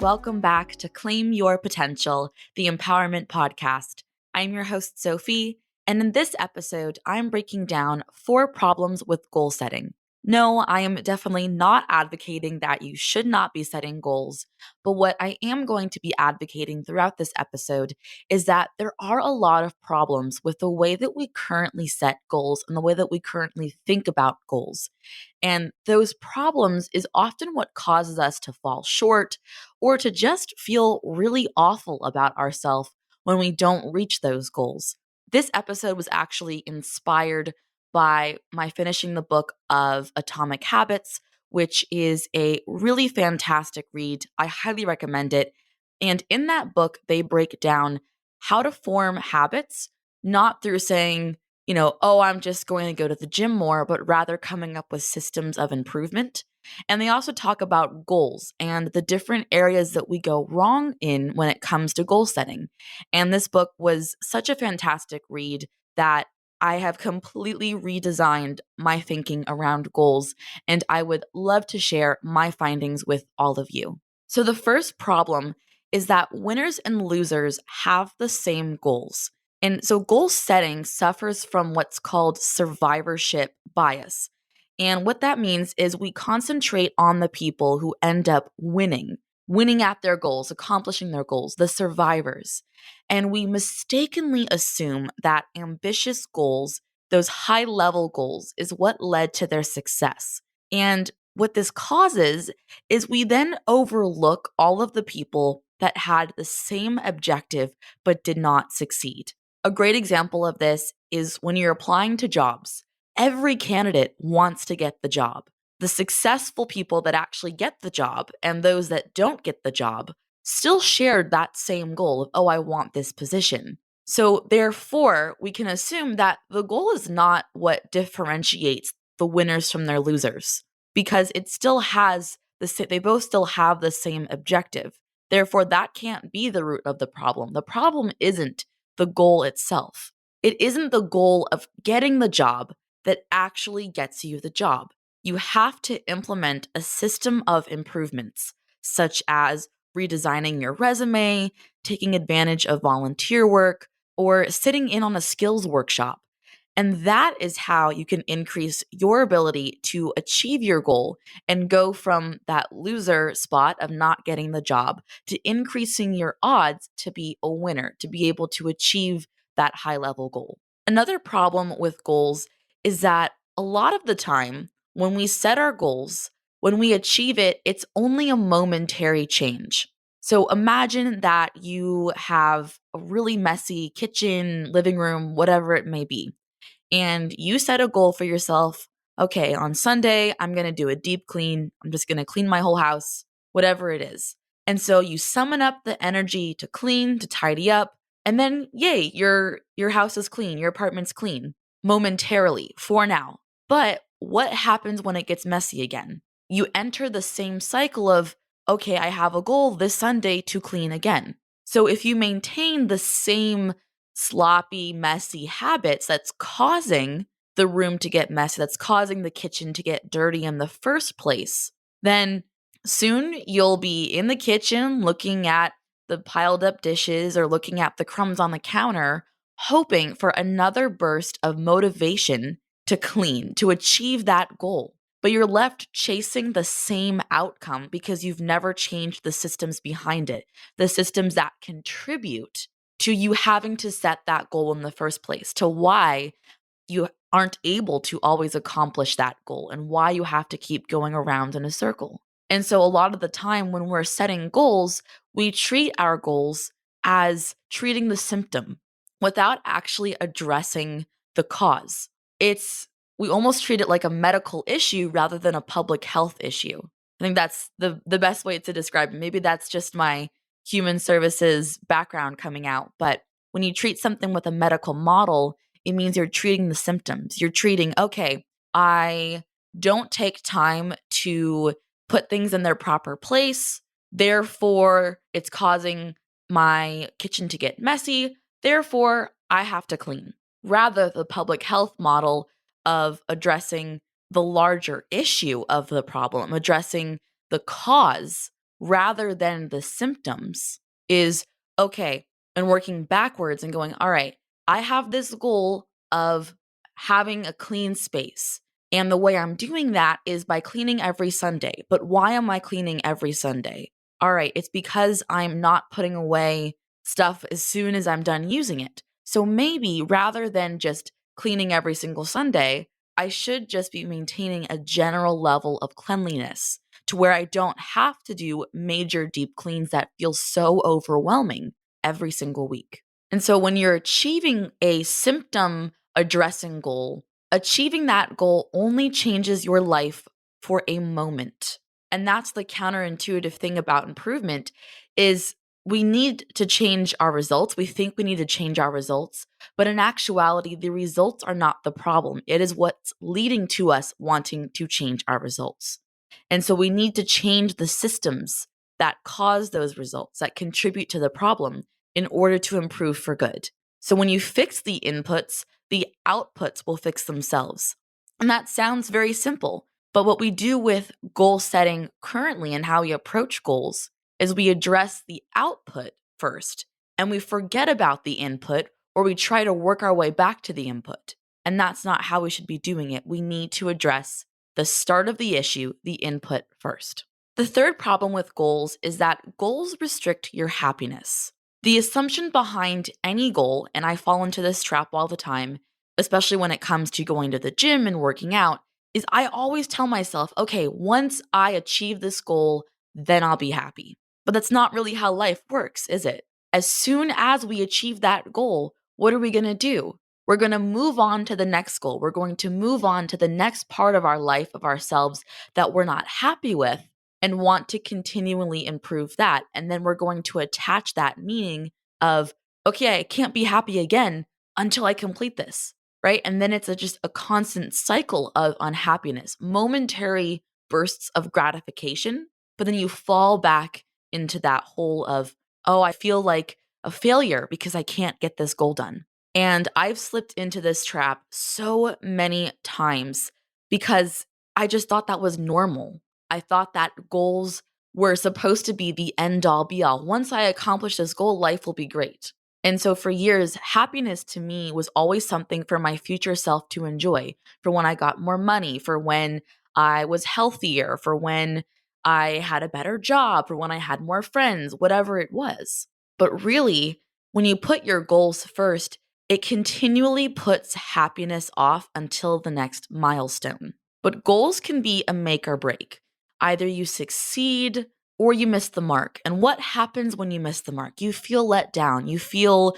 welcome back to Claim Your Potential, the Empowerment Podcast. I'm your host, Sofie, and in this episode, I'm breaking down 4 problems with goal setting. No, I am definitely not advocating that you should not be setting goals, but what I am going to be advocating throughout this episode is that there are a lot of problems with the way that we currently set goals and the way that we currently think about goals. And those problems is often what causes us to fall short or to just feel really awful about ourselves when we don't reach those goals. This episode was actually inspired by my finishing the book of Atomic Habits, which is a really fantastic read. I highly recommend it. And in that book, they break down how to form habits, not through saying, oh, I'm just going to go to the gym more, but rather coming up with systems of improvement. And they also talk about goals and the different areas that we go wrong in when it comes to goal setting. And this book was such a fantastic read that I have completely redesigned my thinking around goals, and I would love to share my findings with all of you. So the first problem is that winners and losers have the same goals. And so goal setting suffers from what's called survivorship bias. And what that means is we concentrate on the people who end up winning at their goals, accomplishing their goals, the survivors. And we mistakenly assume that ambitious goals, those high level goals, is what led to their success. And what this causes is we then overlook all of the people that had the same objective but did not succeed. A great example of this is when you're applying to jobs. Every candidate wants to get the job. The successful people that actually get the job and those that don't get the job still shared that same goal of, oh, I want this position. So therefore, we can assume that the goal is not what differentiates the winners from their losers, because it still has they both still have the same objective. Therefore, that can't be the root of the problem. The problem isn't the goal itself. It isn't the goal of getting the job that actually gets you the job. You have to implement a system of improvements, such as redesigning your resume, taking advantage of volunteer work, or sitting in on a skills workshop. And that is how you can increase your ability to achieve your goal and go from that loser spot of not getting the job to increasing your odds to be a winner, to be able to achieve that high level goal. Another problem with goals is that a lot of the time, when we set our goals, when we achieve it, it's only a momentary change. So imagine that you have a really messy kitchen, living room, whatever it may be, and you set a goal for yourself. Okay, on Sunday, I'm going to do a deep clean. I'm just going to clean my whole house, whatever it is. And so you summon up the energy to clean, to tidy up, and then yay, your house is clean, your apartment's clean momentarily for now. But what happens when it gets messy again? You enter the same cycle of, okay, I have a goal this Sunday to clean again. So if you maintain the same sloppy, messy habits that's causing the room to get messy, that's causing the kitchen to get dirty in the first place, then soon you'll be in the kitchen looking at the piled up dishes or looking at the crumbs on the counter, hoping for another burst of motivation to clean, to achieve that goal. But you're left chasing the same outcome because you've never changed the systems behind it, the systems that contribute to you having to set that goal in the first place, to why you aren't able to always accomplish that goal and why you have to keep going around in a circle. And so a lot of the time when we're setting goals, we treat our goals as treating the symptom without actually addressing the cause. We almost treat it like a medical issue rather than a public health issue. I think that's the best way to describe it. Maybe that's just my human services background coming out. But when you treat something with a medical model, it means you're treating the symptoms. You're treating, okay, I don't take time to put things in their proper place. Therefore, it's causing my kitchen to get messy. Therefore, I have to clean. Rather, the public health model of addressing the larger issue of the problem, addressing the cause rather than the symptoms is, okay, and working backwards and going, all right, I have this goal of having a clean space. And the way I'm doing that is by cleaning every Sunday. But why am I cleaning every Sunday? All right, it's because I'm not putting away stuff as soon as I'm done using it. So maybe rather than just cleaning every single Sunday, I should just be maintaining a general level of cleanliness to where I don't have to do major deep cleans that feel so overwhelming every single week. And so when you're achieving a symptom addressing goal, achieving that goal only changes your life for a moment. And that's the counterintuitive thing about improvement is we need to change our results. We think we need to change our results, but in actuality, the results are not the problem. It is what's leading to us wanting to change our results. And so we need to change the systems that cause those results, that contribute to the problem in order to improve for good. So when you fix the inputs, the outputs will fix themselves. And that sounds very simple, but what we do with goal setting currently and how we approach goals is we address the output first and we forget about the input or we try to work our way back to the input. And that's not how we should be doing it. We need to address the start of the issue, the input first. The third problem with goals is that goals restrict your happiness. The assumption behind any goal, and I fall into this trap all the time, especially when it comes to going to the gym and working out, is I always tell myself, okay, once I achieve this goal, then I'll be happy. But that's not really how life works, is it? As soon as we achieve that goal, what are we going to do? We're going to move on to the next goal. We're going to move on to the next part of our life, of ourselves that we're not happy with and want to continually improve that. And then we're going to attach that meaning of, okay, I can't be happy again until I complete this, right? And then it's just a constant cycle of unhappiness, momentary bursts of gratification, but then you fall back into that hole of, oh, I feel like a failure because I can't get this goal done. And I've slipped into this trap so many times because I just thought that was normal. I thought that goals were supposed to be the end all be all. Once I accomplish this goal, life will be great. And so for years, happiness to me was always something for my future self to enjoy, for when I got more money, for when I was healthier, for when I had a better job, for when I had more friends, whatever it was. But really, when you put your goals first, it continually puts happiness off until the next milestone. But goals can be a make or break. Either you succeed or you miss the mark. And what happens when you miss the mark? You feel let down. You feel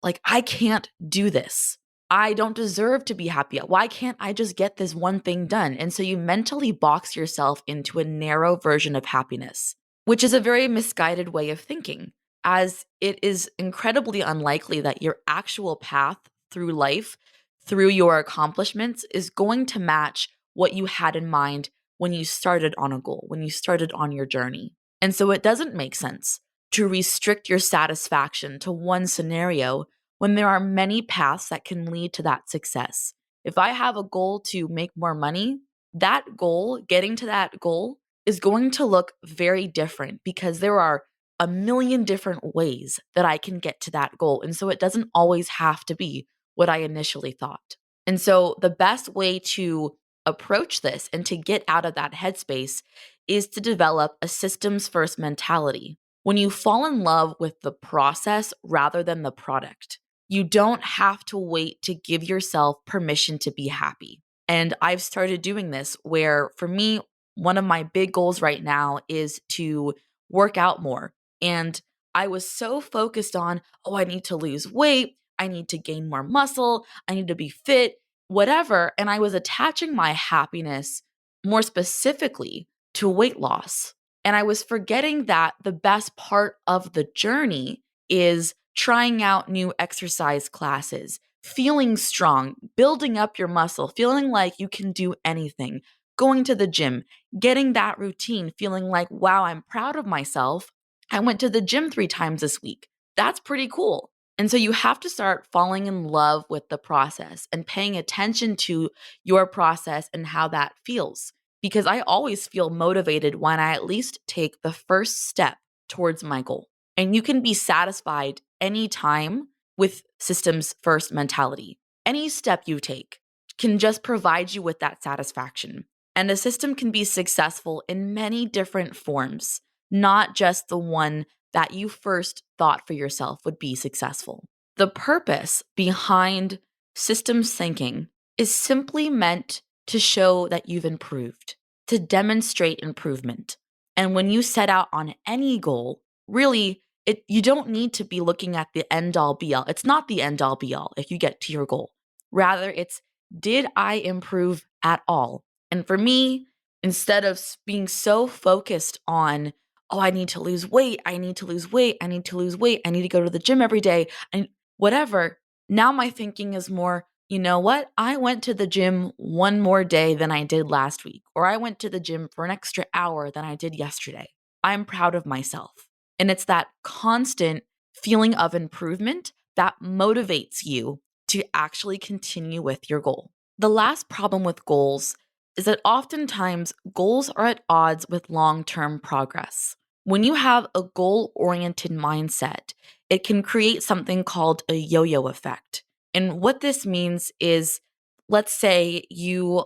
like, I can't do this. I don't deserve to be happy. Why can't I just get this one thing done? And so you mentally box yourself into a narrow version of happiness, which is a very misguided way of thinking, as it is incredibly unlikely that your actual path through life, through your accomplishments, is going to match what you had in mind when you started on a goal, when you started on your journey. And so it doesn't make sense to restrict your satisfaction to one scenario when there are many paths that can lead to that success. If I have a goal to make more money, that goal, getting to that goal, is going to look very different because there are a million different ways that I can get to that goal. And so it doesn't always have to be what I initially thought. And so the best way to approach this and to get out of that headspace is to develop a systems first mentality. When you fall in love with the process rather than the product, you don't have to wait to give yourself permission to be happy. And I've started doing this where for me, one of my big goals right now is to work out more. And I was so focused on, oh, I need to lose weight. I need to gain more muscle. I need to be fit, whatever. And I was attaching my happiness more specifically to weight loss. And I was forgetting that the best part of the journey is trying out new exercise classes, feeling strong, building up your muscle, feeling like you can do anything, going to the gym, getting that routine, feeling like, wow, I'm proud of myself. I went to the gym 3 times this week. That's pretty cool. And so you have to start falling in love with the process and paying attention to your process and how that feels. because I always feel motivated when I at least take the first step towards my goal. And you can be satisfied anytime with systems first mentality. Any step you take can just provide you with that satisfaction. And a system can be successful in many different forms, not just the one that you first thought for yourself would be successful. The purpose behind systems thinking is simply meant to show that you've improved, to demonstrate improvement. And when you set out on any goal, really, you don't need to be looking at the end all be all. It's not the end all be all if you get to your goal. Rather, it's, did I improve at all? And for me, instead of being so focused on, oh, I need to lose weight, I need to lose weight, I need to lose weight, I need to go to the gym every day, and whatever, now my thinking is more, you know what? I went to the gym one more day than I did last week, or I went to the gym for an extra hour than I did yesterday. I'm proud of myself. And it's that constant feeling of improvement that motivates you to actually continue with your goal. The last problem with goals is that oftentimes goals are at odds with long-term progress. When you have a goal-oriented mindset, it can create something called a yo-yo effect. And what this means is, let's say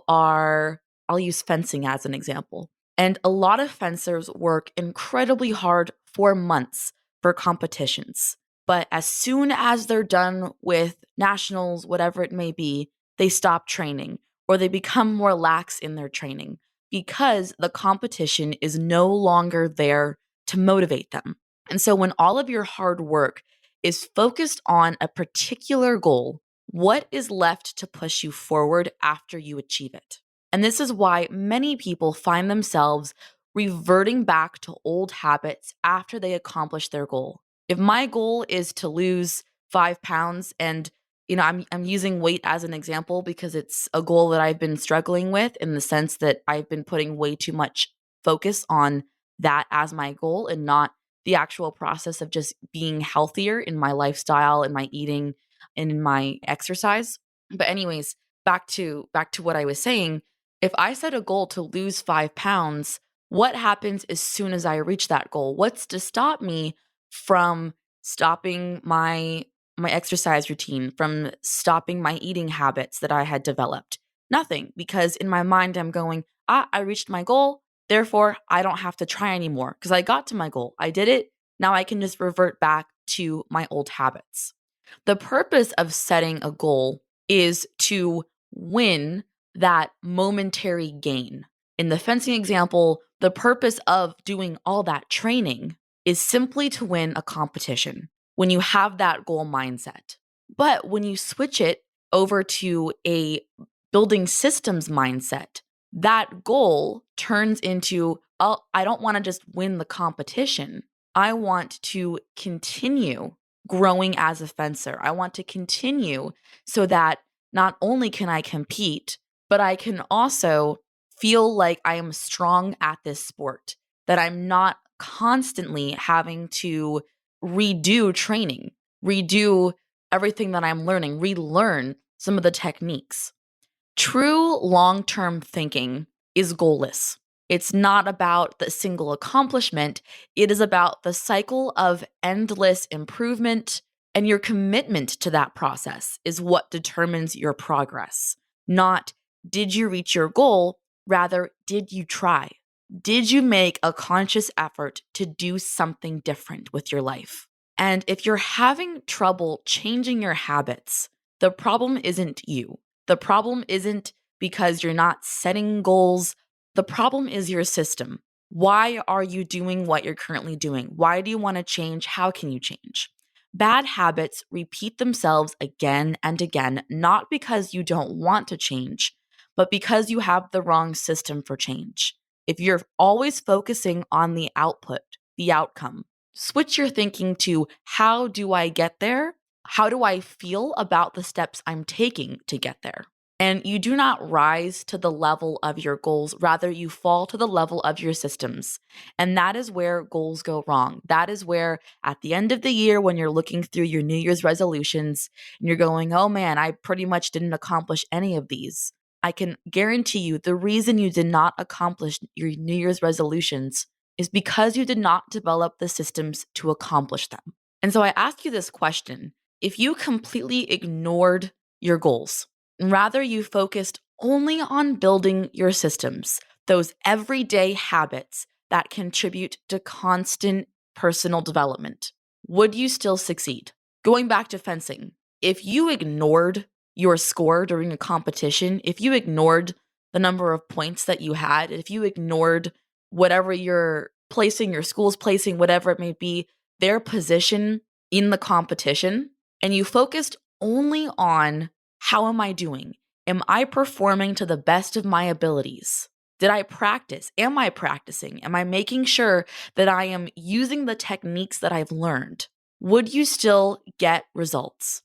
I'll use fencing as an example. And a lot of fencers work incredibly hard for months for competitions. But as soon as they're done with nationals, whatever it may be, they stop training or they become more lax in their training because the competition is no longer there to motivate them. And so when all of your hard work is focused on a particular goal, what is left to push you forward after you achieve it? And this is why many people find themselves reverting back to old habits after they accomplish their goal. If my goal is to lose 5 pounds, and I'm using weight as an example because it's a goal that I've been struggling with in the sense that I've been putting way too much focus on that as my goal and not the actual process of just being healthier in my lifestyle and my eating and in my exercise. But anyways, back to what I was saying, if I set a goal to lose 5 pounds, what happens as soon as I reach that goal? What's to stop me from stopping my exercise routine, from stopping my eating habits that I had developed? Nothing, because in my mind I'm going, I reached my goal, therefore I don't have to try anymore because I got to my goal. I did it. Now I can just revert back to my old habits. The purpose of setting a goal is to win that momentary gain. In the fencing example, the purpose of doing all that training is simply to win a competition when you have that goal mindset. But when you switch it over to a building systems mindset, that goal turns into, oh, I don't want to just win the competition. I want to continue growing as a fencer. I want to continue so that not only can I compete, but I can also feel like I am strong at this sport, that I'm not constantly having to redo training, redo everything that I'm learning, relearn some of the techniques. True long-term thinking is goalless. It's not about the single accomplishment. It is about the cycle of endless improvement, and your commitment to that process is what determines your progress. Not, did you reach your goal? Rather, did you try? Did you make a conscious effort to do something different with your life? And if you're having trouble changing your habits, the problem isn't you. The problem isn't because you're not setting goals. The problem is your system. Why are you doing what you're currently doing? Why do you want to change? How can you change? Bad habits repeat themselves again and again, not because you don't want to change, but because you have the wrong system for change. If you're always focusing on the output, the outcome, switch your thinking to, how do I get there? How do I feel about the steps I'm taking to get there? And you do not rise to the level of your goals. Rather, you fall to the level of your systems. And that is where goals go wrong. That is where at the end of the year, when you're looking through your New Year's resolutions and you're going, oh man, I pretty much didn't accomplish any of these. I can guarantee you the reason you did not accomplish your New Year's resolutions is because you did not develop the systems to accomplish them. And so I ask you this question. If you completely ignored your goals, and rather you focused only on building your systems, those everyday habits that contribute to constant personal development, would you still succeed? Going back to fencing, if you ignored your score during a competition, if you ignored the number of points that you had, if you ignored whatever you're placing, your school's placing, whatever it may be, their position in the competition, and you focused only on how am I doing? Am I performing to the best of my abilities? Did I practice? Am I practicing? Am I making sure that I am using the techniques that I've learned? Would you still get results?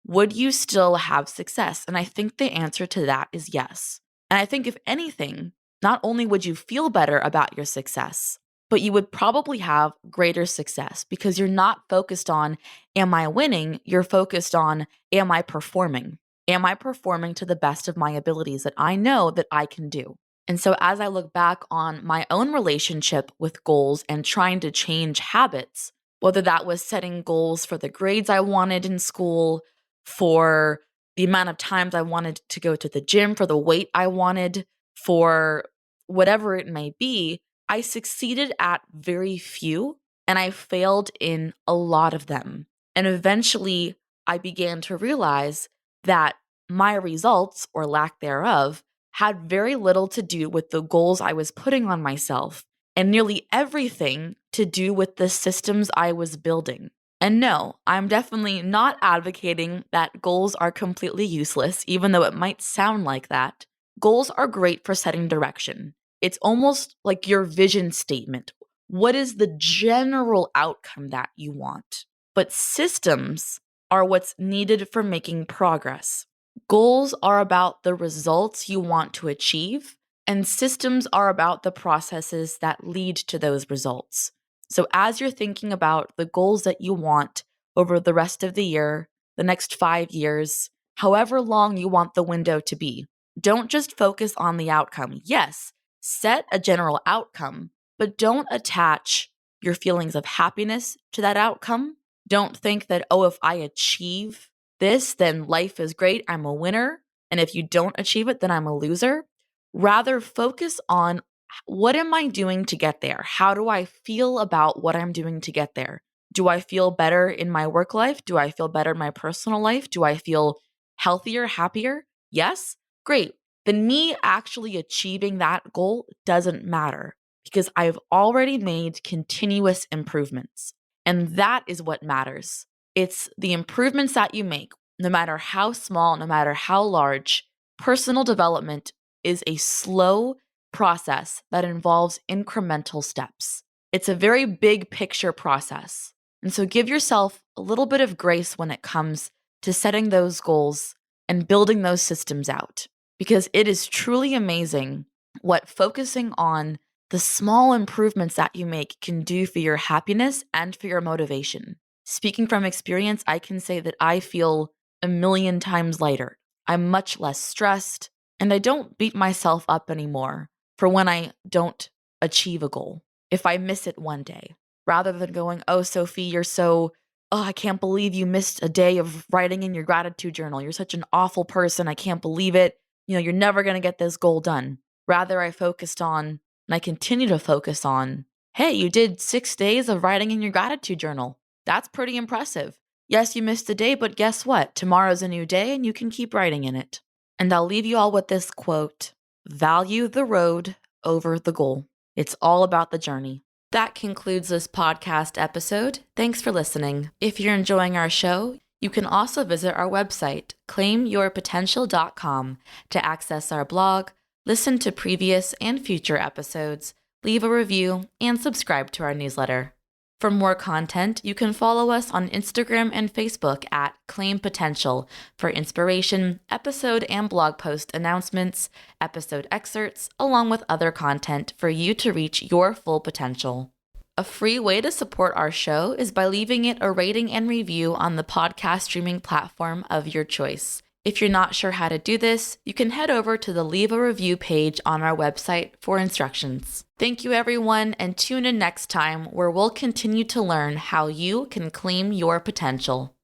Would you still have success? And I think the answer to that is yes. And I think if anything, not only would you feel better about your success, but you would probably have greater success because you're not focused on, am I winning? You're focused on, am I performing? Am I performing to the best of my abilities that I know that I can do? And so as I look back on my own relationship with goals and trying to change habits, whether that was setting goals for the grades I wanted in school, for the amount of times I wanted to go to the gym, for the weight I wanted, for whatever it may be, I succeeded at very few and I failed in a lot of them. And eventually I began to realize that my results, or lack thereof, had very little to do with the goals I was putting on myself and nearly everything to do with the systems I was building. And no, I'm definitely not advocating that goals are completely useless, even though it might sound like that. Goals are great for setting direction. It's almost like your vision statement. What is the general outcome that you want? But systems are what's needed for making progress. Goals are about the results you want to achieve, and systems are about the processes that lead to those results. So as you're thinking about the goals that you want over the rest of the year, the next 5 years, however long you want the window to be, don't just focus on the outcome. Yes, set a general outcome, but don't attach your feelings of happiness to that outcome. Don't think that, oh, if I achieve this, then life is great, I'm a winner. And if you don't achieve it, then I'm a loser. Rather, focus on, what am I doing to get there? How do I feel about what I'm doing to get there? Do I feel better in my work life? Do I feel better in my personal life? Do I feel healthier, happier? Yes? Great. Then me actually achieving that goal doesn't matter because I've already made continuous improvements. And that is what matters. It's the improvements that you make, no matter how small, no matter how large. Personal development is a slow process that involves incremental steps. It's a very big picture process. And so give yourself a little bit of grace when it comes to setting those goals and building those systems out, because it is truly amazing what focusing on the small improvements that you make can do for your happiness and for your motivation. Speaking from experience, I can say that I feel a million times lighter. I'm much less stressed, and I don't beat myself up anymore for when I don't achieve a goal, if I miss it one day, rather than going, oh, Sofie, I can't believe you missed a day of writing in your gratitude journal. You're such an awful person. I can't believe it. You're never going to get this goal done. Rather, I focused on, and I continue to focus on, hey, you did 6 days of writing in your gratitude journal. That's pretty impressive. Yes, you missed a day, but guess what? Tomorrow's a new day and you can keep writing in it. And I'll leave you all with this quote: value the road over the goal. It's all about the journey. That concludes this podcast episode. Thanks for listening. If you're enjoying our show, you can also visit our website, claimyourpotential.com, to access our blog, listen to previous and future episodes, leave a review, and subscribe to our newsletter. For more content, you can follow us on Instagram and Facebook at Claim Potential for inspiration, episode and blog post announcements, episode excerpts, along with other content for you to reach your full potential. A free way to support our show is by leaving it a rating and review on the podcast streaming platform of your choice. If you're not sure how to do this, you can head over to the Leave a Review page on our website for instructions. Thank you, everyone, and tune in next time where we'll continue to learn how you can claim your potential.